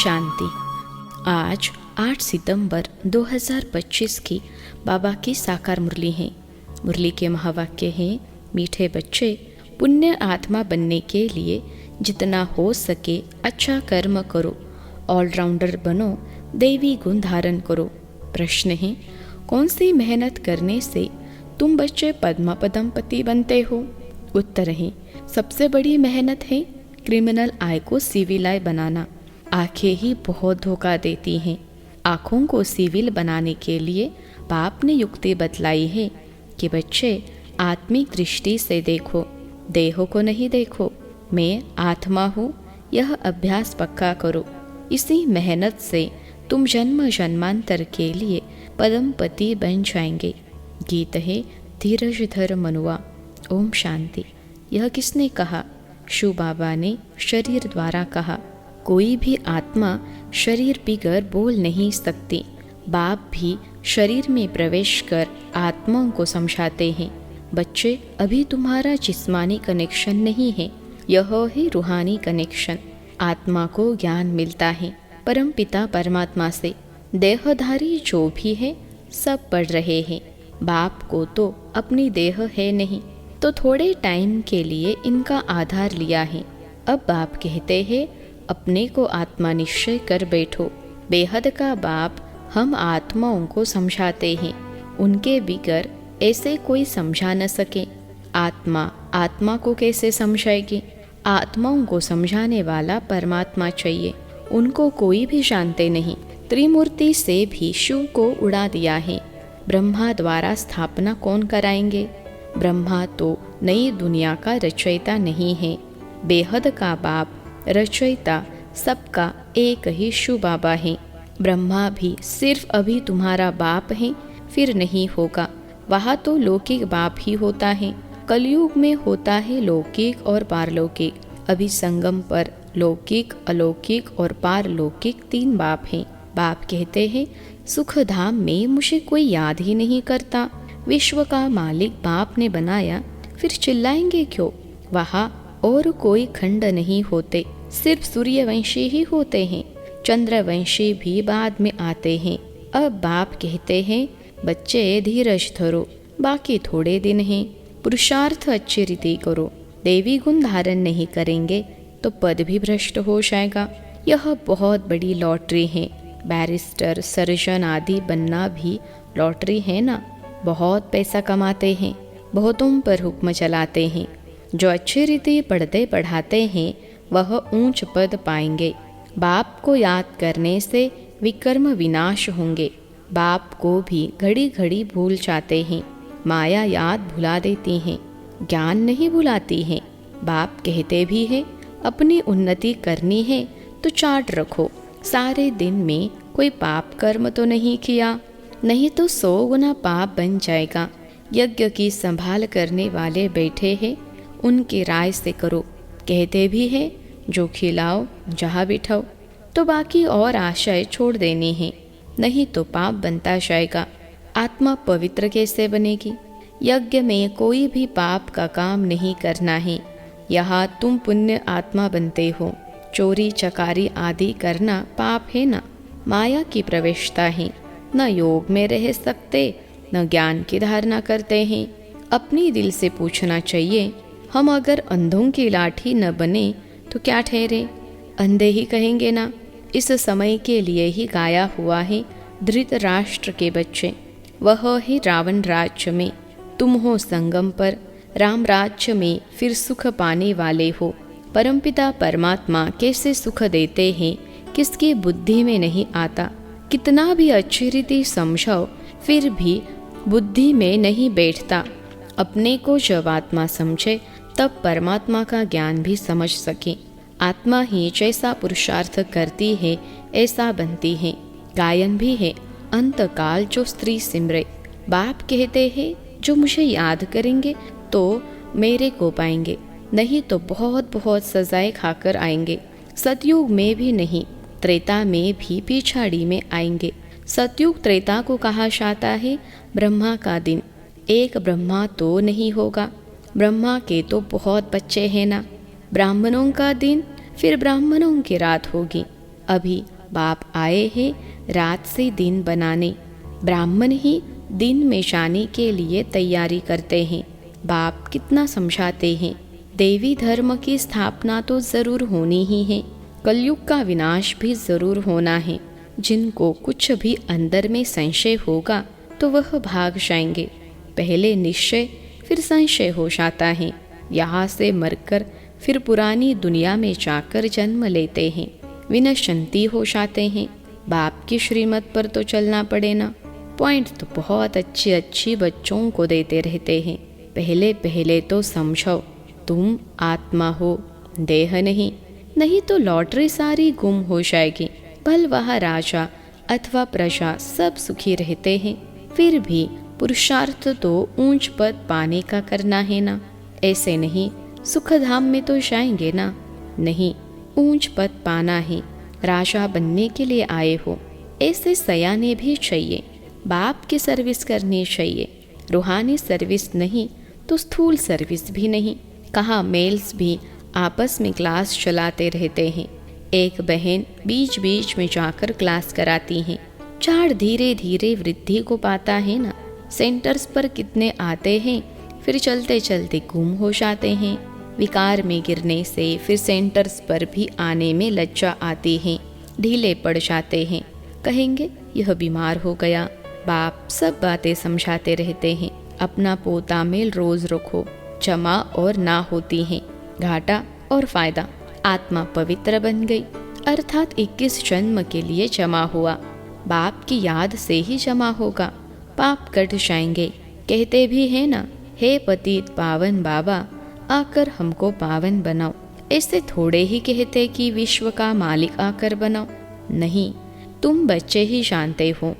शांति। आज 8 सितंबर 2025 की बाबा की साकार मुरली है। मुरली के महावाक्य हैं, मीठे बच्चे, पुण्य आत्मा बनने के लिए जितना हो सके अच्छा कर्म करो, ऑलराउंडर बनो, दैवी गुण धारण करो। प्रश्न है, कौन सी मेहनत करने से तुम बच्चे पद्मा पदमपति बनते हो? उत्तर है, सबसे बड़ी मेहनत है क्रिमिनल आई को सिविल आई बनाना। आंखें ही बहुत धोखा देती हैं। आँखों को सिविल बनाने के लिए बाप ने युक्ति बतलाई है कि बच्चे आत्मिक दृष्टि से देखो, देह को नहीं देखो। मैं आत्मा हूँ, यह अभ्यास पक्का करो। इसी मेहनत से तुम जन्म जन्मांतर के लिए पदमपति बन जाएंगे। गीत है, धीरज धर मनुआ। ओम शांति। यह किसने कहा? शिव बाबा ने शरीर द्वारा कहा। कोई भी आत्मा शरीर बिगर बोल नहीं सकती। बाप भी शरीर में प्रवेश कर आत्माओं को समझाते हैं। बच्चे, अभी तुम्हारा जिस्मानी कनेक्शन नहीं है, यह है रूहानी कनेक्शन। आत्मा को ज्ञान मिलता है परम पिता परमात्मा से। देहधारी जो भी है सब पढ़ रहे हैं। बाप को तो अपनी देह है नहीं, तो थोड़े टाइम के लिए इनका आधार लिया है। अब बाप कहते हैं, अपने को आत्मा निश्चय कर बैठो। बेहद का बाप हम आत्माओं को समझाते हैं। उनके बिगर ऐसे कोई समझा न सके। आत्मा आत्मा को कैसे समझाएगी? आत्माओं को समझाने वाला परमात्मा चाहिए। उनको कोई भी जानते नहीं। त्रिमूर्ति से भी शिव को उड़ा दिया है। ब्रह्मा द्वारा स्थापना कौन कराएंगे? ब्रह्मा तो नई दुनिया का रचयिता नहीं है। बेहद का बाप रचयिता सबका एक ही शिव बाबा है। ब्रह्मा भी सिर्फ अभी तुम्हारा बाप है, फिर नहीं होगा। वहाँ तो लौकिक बाप ही होता है। कलयुग में होता है लौकिक और पारलौकिक। अभी संगम पर लौकिक, अलौकिक और पारलौकिक 3 बाप हैं। बाप कहते हैं, सुख धाम में मुझे कोई याद ही नहीं करता। विश्व का मालिक बाप ने बनाया, फिर चिल्लाएंगे क्यों? वहाँ और कोई खंड नहीं होते, सिर्फ सूर्यवंशी ही होते हैं। चंद्रवंशी भी बाद में आते हैं। अब बाप कहते हैं, बच्चे धीरज धरो, बाकी थोड़े दिन हैं। पुरुषार्थ अच्छी रीति करो। देवी गुण धारण नहीं करेंगे तो पद भी भ्रष्ट हो जाएगा। यह बहुत बड़ी लॉटरी है। बैरिस्टर, सर्जन आदि बनना भी लॉटरी है ना। बहुत पैसा कमाते हैं, बहुतों पर हुक्म चलाते हैं। जो अच्छी रीति पढ़ते पढ़ाते हैं वह ऊंच पद पाएंगे। बाप को याद करने से विकर्म विनाश होंगे। बाप को भी घड़ी घड़ी भूल जाते हैं। माया याद भुला देती हैं, ज्ञान नहीं भुलाती हैं। बाप कहते भी हैं, अपनी उन्नति करनी है तो चार्ट रखो। सारे दिन में कोई पाप कर्म तो नहीं किया, नहीं तो 100 गुना पाप बन जाएगा। यज्ञ की संभाल करने वाले बैठे हैं, उनकी राय से करो। कहते भी हैं, जो खिलाओ जहाँ बिठाओ। तो बाकी और आशय छोड़ देनी है, नहीं तो पाप बनता जाएगा। आत्मा पवित्र कैसे बनेगी? यज्ञ में कोई भी पाप का काम नहीं करना है। यहाँ तुम पुण्य आत्मा बनते हो। चोरी चकारी आदि करना पाप है ना। माया की प्रवेशता है। न योग में रह सकते, न ज्ञान की धारणा करते हैं। अपनी दिल से पूछना चाहिए, हम अगर अंधों की लाठी न बने तो क्या ठहरे? अंधे ही कहेंगे ना। इस समय के लिए ही गाया हुआ है धृतराष्ट्र के बच्चे। वह है रावण राज्य में, तुम हो संगम पर। राम राज्य में फिर सुख पाने वाले हो। परमपिता परमात्मा कैसे सुख देते हैं किसकी बुद्धि में नहीं आता। कितना भी अच्छी रीति समझाओ फिर भी बुद्धि में नहीं बैठता। अपने को जब आत्मा समझे तब परमात्मा का ज्ञान भी समझ सके। आत्मा ही जैसा पुरुषार्थ करती है ऐसा बनती है। गायन भी है, अंतकाल जो स्त्री सिमरे। बाप कहते हैं, जो मुझे याद करेंगे तो मेरे को पाएंगे, नहीं तो बहुत बहुत सजाएं खाकर आएंगे। सतयुग में भी नहीं, त्रेता में भी पिछाड़ी में आएंगे। सतयुग त्रेता को कहा जाता है ब्रह्मा का दिन। एक ब्रह्मा तो नहीं होगा, ब्रह्मा के तो बहुत बच्चे हैं ना। ब्राह्मणों का दिन, फिर ब्राह्मणों की रात होगी। अभी बाप आए हैं रात से दिन बनाने। ब्राह्मण ही दिन में जाने के लिए तैयारी करते हैं। बाप कितना समझाते हैं, देवी धर्म की स्थापना तो जरूर होनी ही है, कलयुग का विनाश भी जरूर होना है। जिनको कुछ भी अंदर में संशय होगा तो वह भाग जाएंगे। पहले निश्चय फिर संशय हो जाता है। यहाँ से मरकर फिर पुरानी दुनिया में जाकर जन्म लेते हैं, विनशंती हो जाते हैं। बाप की श्रीमत पर तो चलना पड़े ना। पॉइंट तो बहुत अच्छी अच्छी बच्चों को देते रहते हैं। पहले पहले तो समझो तुम आत्मा हो, देह नहीं, नहीं तो लॉटरी सारी गुम हो जाएगी। भल वह राजा अथवा प्रजा सब सुखी रहते हैं, फिर भी पुरुषार्थ तो ऊंच पद पाने का करना है ना। ऐसे नहीं सुख धाम में तो जाएंगे ना, नहीं ऊंच पद पाना है, राजा बनने के लिए आए हो। ऐसे सयाने भी चाहिए, बाप की सर्विस करनी चाहिए। रूहानी सर्विस नहीं तो स्थूल सर्विस भी नहीं। कहाँ मेल्स भी आपस में क्लास चलाते रहते हैं। एक बहन बीच बीच में जाकर क्लास कराती हैं। झाड़ धीरे धीरे वृद्धि को पाता है ना। सेंटर्स पर कितने आते हैं, फिर चलते चलते गुम हो जाते हैं। विकार में गिरने से फिर सेंटर्स पर भी आने में लज्जा आती है, ढीले पड़ जाते हैं। कहेंगे यह बीमार हो गया। बाप सब बातें समझाते रहते हैं। अपना पोता मेल रोज रखो, जमा और ना होती है, घाटा और फायदा। आत्मा पवित्र बन गई, अर्थात 21 जन्म के लिए जमा हुआ। बाप की याद से ही जमा होगा, पाप कट जाएंगे। कहते भी है ना, हे पतित पावन बाबा आकर हमको पावन बनाओ। ऐसे थोड़े ही कहते कि विश्व का मालिक आकर बनाओ। नहीं, तुम बच्चे ही जानते हो,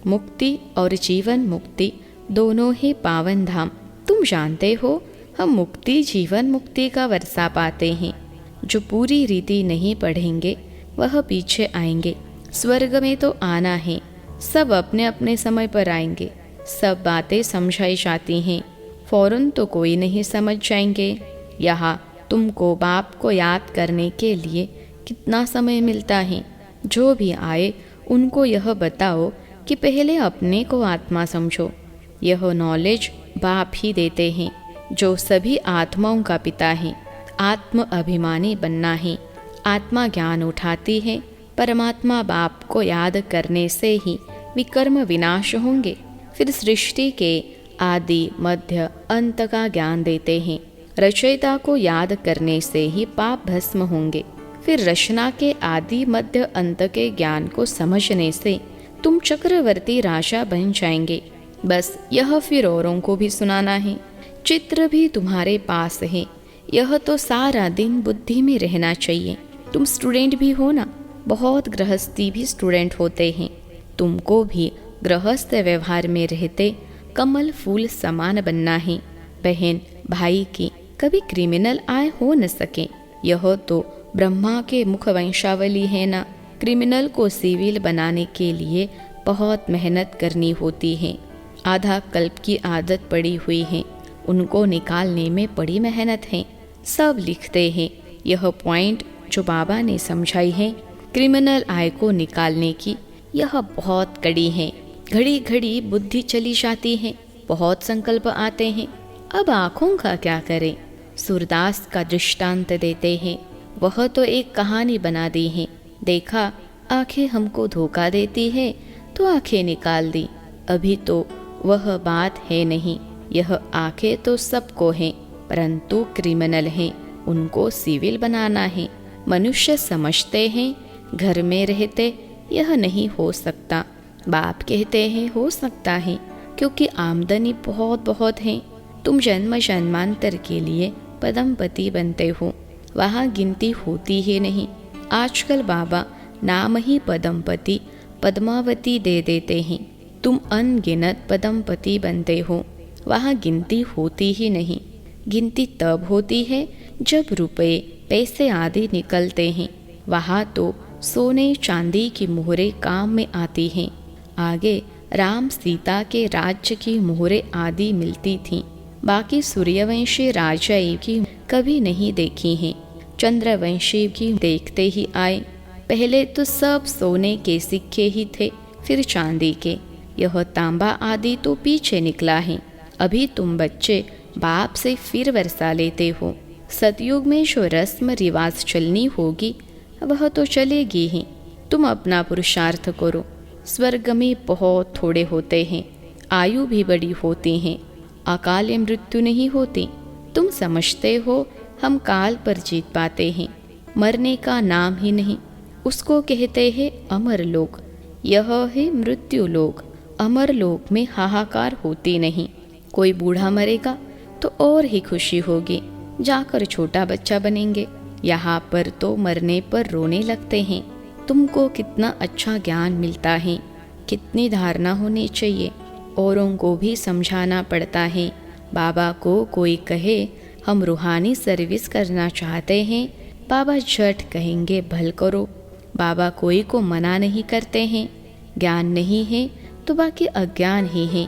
मुक्ति और जीवन मुक्ति दोनों ही पावन धाम। तुम जानते हो हम मुक्ति जीवन मुक्ति का वर्षा पाते हैं। जो पूरी रीति नहीं पढ़ेंगे वह पीछे आएंगे। स्वर्ग में तो आना है, सब अपने अपने समय पर आएंगे। सब बातें समझाई जाती हैं, फौरन तो कोई नहीं समझ जाएंगे। यहाँ तुमको बाप को याद करने के लिए कितना समय मिलता है। जो भी आए उनको यह बताओ कि पहले अपने को आत्मा समझो। यह नॉलेज बाप ही देते हैं, जो सभी आत्माओं का पिता है। आत्म अभिमानी बनना है। आत्मा ज्ञान उठाती है। परमात्मा बाप को याद करने से ही विकर्म विनाश होंगे। फिर सृष्टि के आदि मध्य अंत का ज्ञान देते हैं। रचयिता को याद करने से ही पाप भस्म होंगे। फिर रचना के आदि मध्य अंत के ज्ञान को समझने से तुम चक्रवर्ती राजा बन जाएंगे। बस यह फिर औरों को भी सुनाना है। चित्र भी तुम्हारे पास है, यह तो सारा दिन बुद्धि में रहना चाहिए। तुम स्टूडेंट भी हो ना, बहुत गृहस्थी भी स्टूडेंट होते हैं। तुमको भी गृहस्थ व्यवहार में रहते कमल फूल समान बनना है। बहन भाई की कभी क्रिमिनल आय हो न सके, यह तो ब्रह्मा के मुख वंशावली है ना। क्रिमिनल को सिविल बनाने के लिए बहुत मेहनत करनी होती है। आधा कल्प की आदत पड़ी हुई है, उनको निकालने में बड़ी मेहनत है। सब लिखते हैं यह पॉइंट जो बाबा ने समझाई है क्रिमिनल आय को निकालने की, यह बहुत कड़ी है। घड़ी घड़ी बुद्धि चली जाती है, बहुत संकल्प आते हैं। अब आँखों का क्या करें। सूरदास का दृष्टांत देते हैं, वह तो एक कहानी बना दी है। देखा आंखें हमको धोखा देती है तो आंखें निकाल दी। अभी तो वह बात है नहीं। यह आंखें तो सबको हैं, परंतु क्रिमिनल हैं, उनको सिविल बनाना है। मनुष्य समझते हैं घर में रहते यह नहीं हो सकता। बाप कहते हैं हो सकता है, क्योंकि आमदनी बहुत बहुत है। तुम जन्म जन्मांतर के लिए पदमपति बनते हो, वहाँ गिनती होती ही नहीं। आजकल बाबा नाम ही पदमपति पद्मावती दे देते हैं। तुम अनगिनत पदमपति बनते हो, वहाँ गिनती होती ही नहीं। गिनती तब होती है जब रुपए पैसे आदि निकलते हैं, वहाँ तो सोने चांदी की मोहरें काम में आती हैं। आगे राम सीता के राज्य की मोहरें आदि मिलती थीं। बाकी सूर्यवंशी राजाई की कभी नहीं देखी हैं, चंद्रवंशी की देखते ही आए। पहले तो सब सोने के सिक्के ही थे, फिर चांदी के। यह तांबा आदि तो पीछे निकला है। अभी तुम बच्चे बाप से फिर वर्षा लेते हो। सतयुग में जो रस्म रिवाज चलनी होगी वह तो चलेगी ही। तुम अपना पुरुषार्थ करो। स्वर्ग में बहुत थोड़े होते हैं, आयु भी बड़ी होती हैं, अकाल मृत्यु नहीं होती। तुम समझते हो हम काल पर जीत पाते हैं, मरने का नाम ही नहीं। उसको कहते हैं अमर लोक। यह है मृत्यु लोक। अमर लोक में हाहाकार होती नहीं। कोई बूढ़ा मरेगा तो और ही खुशी होगी, जाकर छोटा बच्चा बनेंगे। यहाँ पर तो मरने पर रोने लगते हैं। तुमको कितना अच्छा ज्ञान मिलता है, कितनी धारणा होनी चाहिए। औरों को भी समझाना पड़ता है। बाबा को कोई कहे हम रूहानी सर्विस करना चाहते हैं, बाबा झट कहेंगे भल करो। बाबा कोई को मना नहीं करते हैं। ज्ञान नहीं है तो बाकी अज्ञान ही है।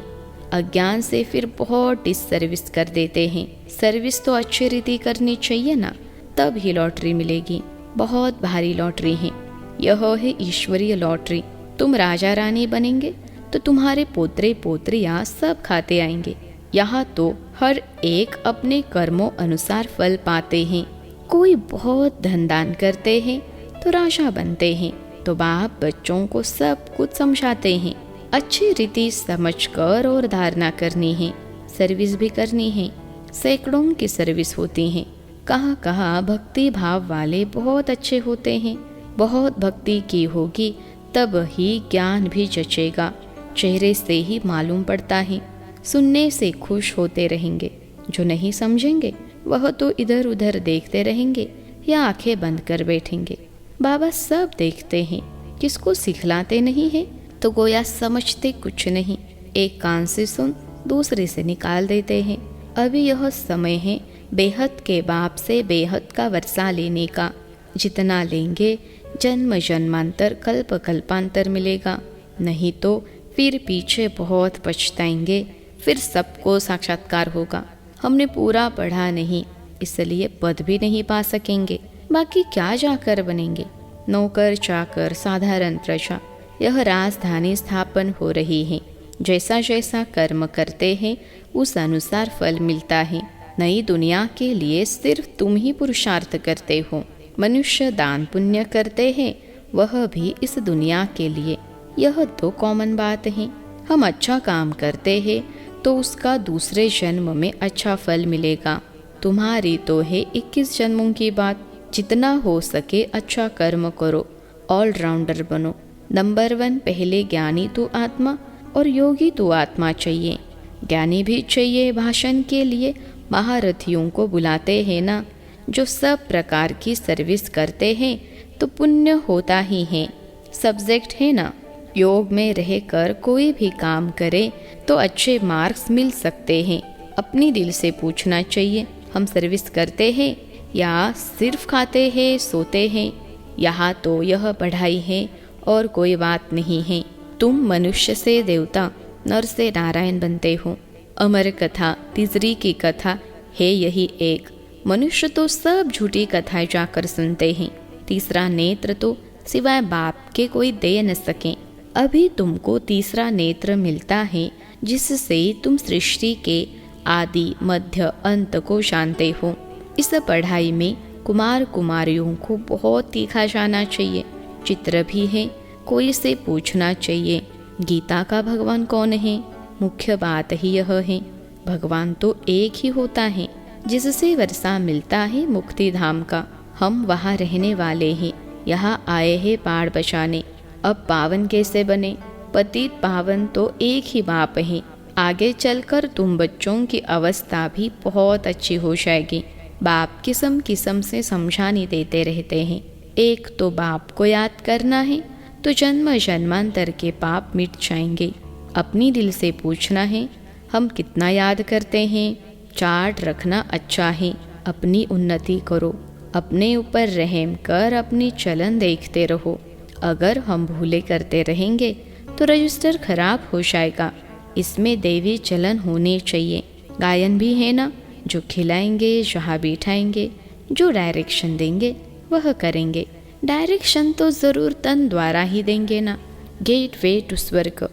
अज्ञान से फिर बहुत डिससर्विस कर देते हैं। सर्विस तो अच्छी रीति करनी चाहिए ना, तब ही लॉटरी मिलेगी। बहुत भारी लॉटरी है। यह है ईश्वरीय लॉटरी। तुम राजा रानी बनेंगे तो तुम्हारे पोतरे पोत्रियां सब खाते आएंगे। यहाँ तो हर एक अपने कर्मों अनुसार फल पाते हैं। कोई बहुत धन दान करते हैं तो राजा बनते हैं। तो बाप बच्चों को सब कुछ समझाते हैं। अच्छी रीति समझकर और धारणा करनी है, सर्विस भी करनी है। सैकड़ों की सर्विस होती है। कहाँ कहाँ भक्ति भाव वाले बहुत अच्छे होते हैं। बहुत भक्ति की होगी तब ही ज्ञान भी जचेगा। चेहरे से ही मालूम पड़ता है। सुनने से खुश होते रहेंगे। जो नहीं समझेंगे वह तो इधर उधर देखते रहेंगे या आंखें बंद कर बैठेंगे। बाबा सब देखते हैं, किसको सिखलाते नहीं है तो गोया समझते कुछ नहीं। एक कान से सुन दूसरे से निकाल देते हैं। अभी यह समय है बेहद के बाप से बेहद का वर्षा लेने का। जितना लेंगे जन्म जन्मांतर कल्प कल्पांतर मिलेगा, नहीं तो फिर पीछे बहुत पछताएंगे। फिर सबको साक्षात्कार होगा। हमने पूरा पढ़ा नहीं, इसलिए पद भी नहीं पा सकेंगे। बाकी क्या जाकर बनेंगे? नौकर चाकर साधारण प्रजा। यह राजधानी स्थापन हो रही है। जैसा जैसा कर्म करते हैं उस अनुसार फल मिलता है। नई दुनिया के लिए सिर्फ तुम ही पुरुषार्थ करते हो। मनुष्य दान पुण्य करते हैं, वह भी इस दुनिया के लिए। यह तो कॉमन बात है। हम अच्छा काम करते हैं तो उसका दूसरे जन्म में अच्छा फल मिलेगा। तुम्हारी तो है 21 जन्मों की बात। जितना हो सके अच्छा कर्म करो, ऑलराउंडर बनो। नंबर 1 पहले ज्ञानी तो आत्मा और योगी तो आत्मा चाहिए। ज्ञानी भी चाहिए भाषण के लिए। महारथियों को बुलाते हैं ना, जो सब प्रकार की सर्विस करते हैं तो पुण्य होता ही है। सब्जेक्ट है ना, योग में रहकर कोई भी काम करे तो अच्छे मार्क्स मिल सकते हैं। अपनी दिल से पूछना चाहिए, हम सर्विस करते हैं या सिर्फ खाते हैं सोते हैं? यहाँ तो यह पढ़ाई है और कोई बात नहीं है। तुम मनुष्य से देवता, नर से नारायण बनते हो। अमर कथा तीसरी की कथा है यही एक। मनुष्य तो सब झूठी कथाएं जाकर सुनते हैं। तीसरा नेत्र तो सिवाय बाप के कोई दे न सके। अभी तुमको तीसरा नेत्र मिलता है जिससे तुम सृष्टि के आदि मध्य अंत को जानते हो। इस पढ़ाई में कुमार कुमारियों को बहुत तीखा जाना चाहिए। चित्र भी है, कोई से पूछना चाहिए गीता का भगवान कौन है। मुख्य बात ही यह है, भगवान तो एक ही होता है जिससे वर्षा मिलता है मुक्ति धाम का। हम वहाँ रहने वाले हैं, यहाँ आए हैं पाड़ बचाने। अब पावन कैसे बने? पतित पावन तो एक ही बाप है। आगे चलकर तुम बच्चों की अवस्था भी बहुत अच्छी हो जाएगी। बाप किस्म किस्म से समझाने देते रहते हैं। एक तो बाप को याद करना है तो जन्म जन्मांतर के पाप मिट जाएंगे। अपनी दिल से पूछना है हम कितना याद करते हैं। चार्ट रखना अच्छा है। अपनी उन्नति करो, अपने ऊपर रहम कर अपनी चलन देखते रहो। अगर हम भूले करते रहेंगे तो रजिस्टर खराब हो जाएगा। इसमें देवी चलन होने चाहिए। गायन भी है ना, जो खिलाएंगे जहाँ बिठाएंगे, जो डायरेक्शन देंगे वह करेंगे। डायरेक्शन तो ज़रूर तन द्वारा ही देंगे ना। गेट वे टू स्वर्ग,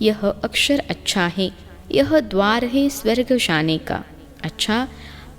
यह अक्षर अच्छा है, यह द्वार है स्वर्ग जाने का। अच्छा,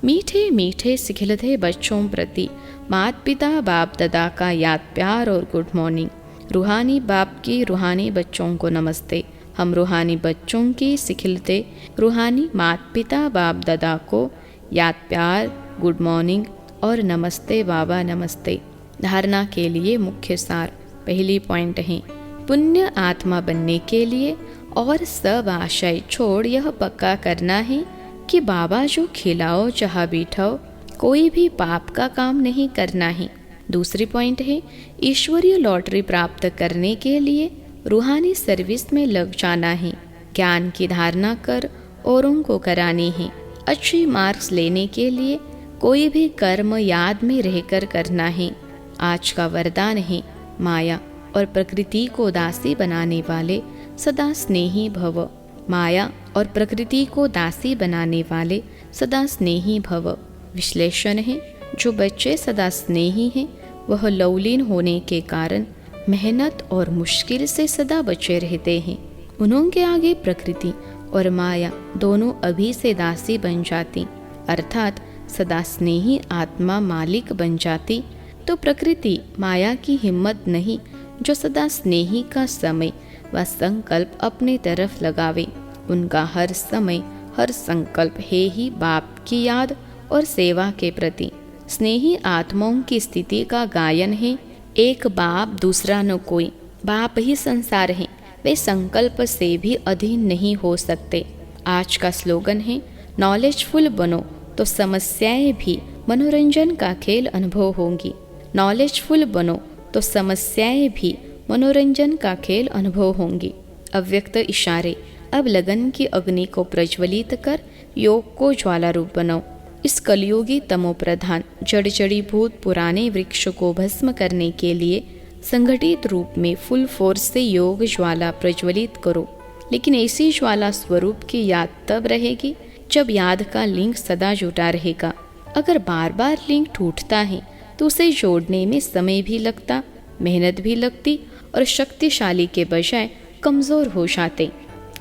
मीठे मीठे सिखिलते बच्चों प्रति माता पिता बाप दादा का याद प्यार और गुड मॉर्निंग। रूहानी बाप की रूहानी बच्चों को नमस्ते। हम रूहानी बच्चों की सिखिलते रूहानी माता पिता बाप दादा को याद प्यार, गुड मॉर्निंग और नमस्ते बाबा नमस्ते। धारणा के लिए मुख्य सार। पहली पॉइंट है, पुण्य आत्मा बनने के लिए और सब आशय छोड़ यह पक्का करना है कि बाबा जो खिलाओ चाह बैठाओ, कोई भी पाप का काम नहीं करना है। दूसरी पॉइंट है, ईश्वरीय लॉटरी प्राप्त करने के लिए रूहानी सर्विस में लग जाना है। ज्ञान की धारणा कर औरों को करानी है। अच्छी मार्क्स लेने के लिए कोई भी कर्म याद में रहकर करना है। आज का वरदान है, माया और प्रकृति को दासी बनाने वाले सदा स्नेही भव। माया और प्रकृति को दासी बनाने वाले सदा स्नेही भव। विश्लेषण है, जो बच्चे सदा स्नेही हैं वह लवलीन होने के कारण मेहनत और मुश्किल से सदा बचे रहते हैं। उनके आगे प्रकृति और माया दोनों अभी से दासी बन जाती, अर्थात सदा स्नेही आत्मा मालिक बन जाती, तो प्रकृति माया की हिम्मत नहीं जो सदा स्नेही का समय व संकल्प अपने तरफ लगावे। उनका हर समय हर संकल्प है ही बाप की याद और सेवा के प्रति। स्नेही आत्माओं की स्थिति का गायन है, एक बाप दूसरा न कोई। बाप ही संसार है, वे संकल्प से भी अधीन नहीं हो सकते। आज का स्लोगन है, नॉलेजफुल बनो तो समस्याएं भी मनोरंजन का खेल अनुभव होंगी। नॉलेजफुल बनो तो समस्याएं भी मनोरंजन का खेल अनुभव होंगी। अव्यक्त इशारे। अब लगन की अग्नि को प्रज्वलित कर योग को ज्वाला रूप बनाओ। इस कलयुगी तमो प्रधान जड़ जड़ीभूत पुराने वृक्ष को भस्म करने के लिए संगठित रूप में फुल फोर्स से योग ज्वाला प्रज्वलित करो। लेकिन ऐसी ज्वाला स्वरूप की याद तब रहेगी जब याद का लिंक सदा जुटा रहेगा। अगर बार बार लिंक टूटता है तो उसे जोड़ने में समय भी लगता, मेहनत भी लगती और शक्तिशाली के बजाय कमज़ोर हो जाते।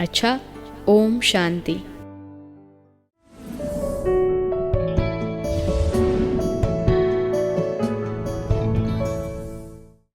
अच्छा, ओम शांति।